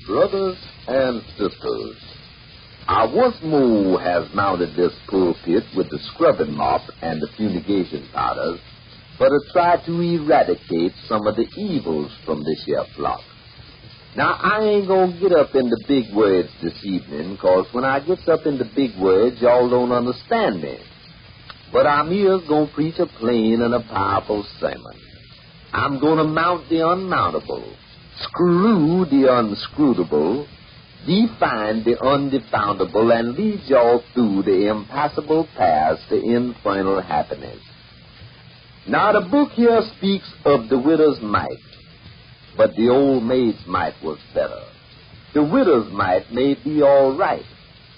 Brothers and sisters, I once more have mounted this pulpit with the scrubbing mop and the fumigation powders for to try to eradicate some of the evils from this here flock. Now, I ain't gonna get up in the big words this evening, 'cause when I gets up in the big words, y'all don't understand me. But I'm here gonna preach a plain and a powerful sermon. I'm gonna mount the unmountable, screw the unscrutable, define the undefoundable, and lead y'all through the impassable paths to infernal happiness. Now, the book here speaks of the widow's mite, but the old maid's mite was better. The widow's mite may be all right,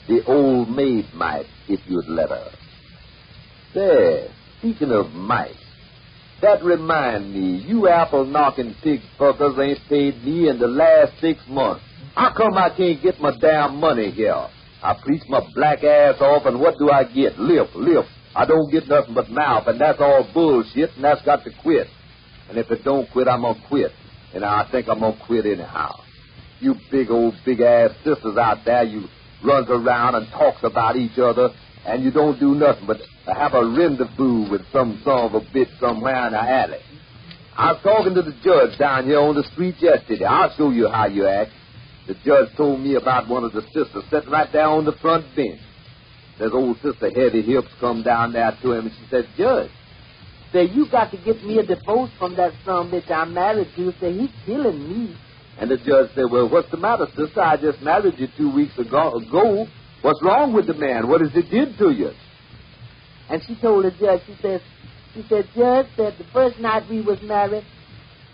the old maid might if you'd let her. There, speaking of might, that remind me, you apple-knocking pig fuckers ain't paid me in the last 6 months. How come I can't get my damn money here? I preach my black ass off, and what do I get? Lip. I don't get nothing but mouth, and that's all bullshit, and that's got to quit. And if it don't quit, I'm going to quit. And I think I'm going to quit anyhow. You big-ass sisters out there, you runs around and talks about each other, and you don't do nothing but have a rendezvous with some son of a bitch somewhere in the alley. I was talking to the judge down here on the street yesterday. I'll show you how you act. The judge told me about one of the sisters sitting right there on the front bench. This old sister Heavy Hips come down there to him, and she said, "Judge, say, you got to get me a divorce from that son bitch I'm married to. Say, he's killing me." And the judge said, "Well, what's the matter, sister? I just married you 2 weeks ago. What's wrong with the man? What has he did to you?" And she told the judge, she said, "Judge, said the first night we was married,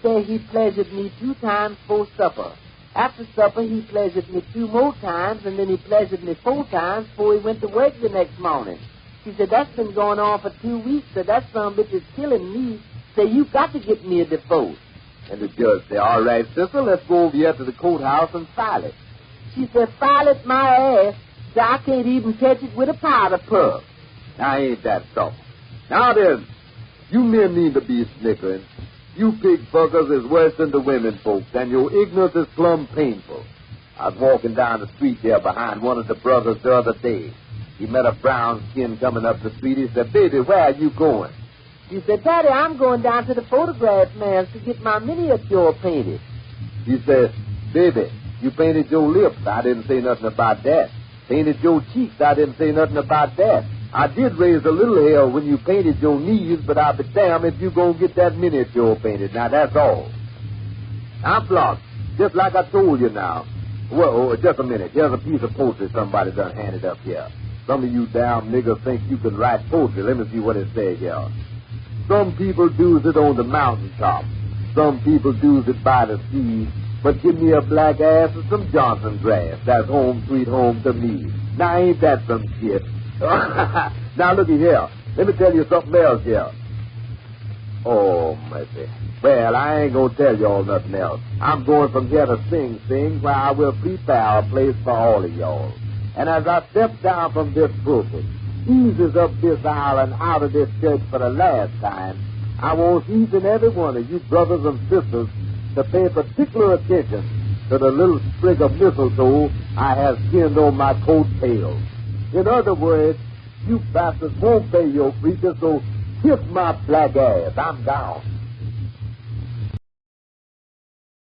said he pleasured me 2 times for supper. After supper, he pleasured me 2 more times, and then he pleasured me 4 times before he went to work the next morning." She said, "That's been going on for 2 weeks, so that son bitch is killing me. Say, you got to get me a divorce." And the judge said, "All right, sister, let's go over here to the courthouse and file it." She said, "File it my ass, so I can't even catch it with a powder puff." Now, ain't that something? Now then, you men need to be snickering. You pig fuckers is worse than the women folks, and your ignorance is plumb painful. I was walking down the street there behind one of the brothers the other day. He met a brown skin coming up the street. He said, "Baby, where are you going?" He said, "Daddy, I'm going down to the photograph man's to get my miniature painted." He said, "Baby, you painted your lips. I didn't say nothing about that. Painted your cheeks. I didn't say nothing about that. I did raise a little hair when you painted your knees, but I'll be damned if you going to get that miniature painted. Now, that's all." I'm blocked, just like I told you now. Well, just a minute. Here's a piece of poetry somebody done handed up here. Some of you damn niggers think you can write poetry. Let me see what it says here. "Some people does it on the mountaintop. Some people does it by the sea. But give me a black ass and some Johnson grass. That's home sweet home to me." Now, ain't that some shit? Now, looky here. Let me tell you something else here. Oh, mercy. Well, I ain't going to tell y'all nothing else. I'm going from here to sing, where I will prepare a place for all of y'all. And as I step down from this pulpit, eases up this aisle and out of this church for the last time, I want each and every one of you brothers and sisters to pay particular attention to the little sprig of mistletoe I have skinned on my coat tail. In other words, you bastards won't pay your preacher, so kiss my black ass. I'm down.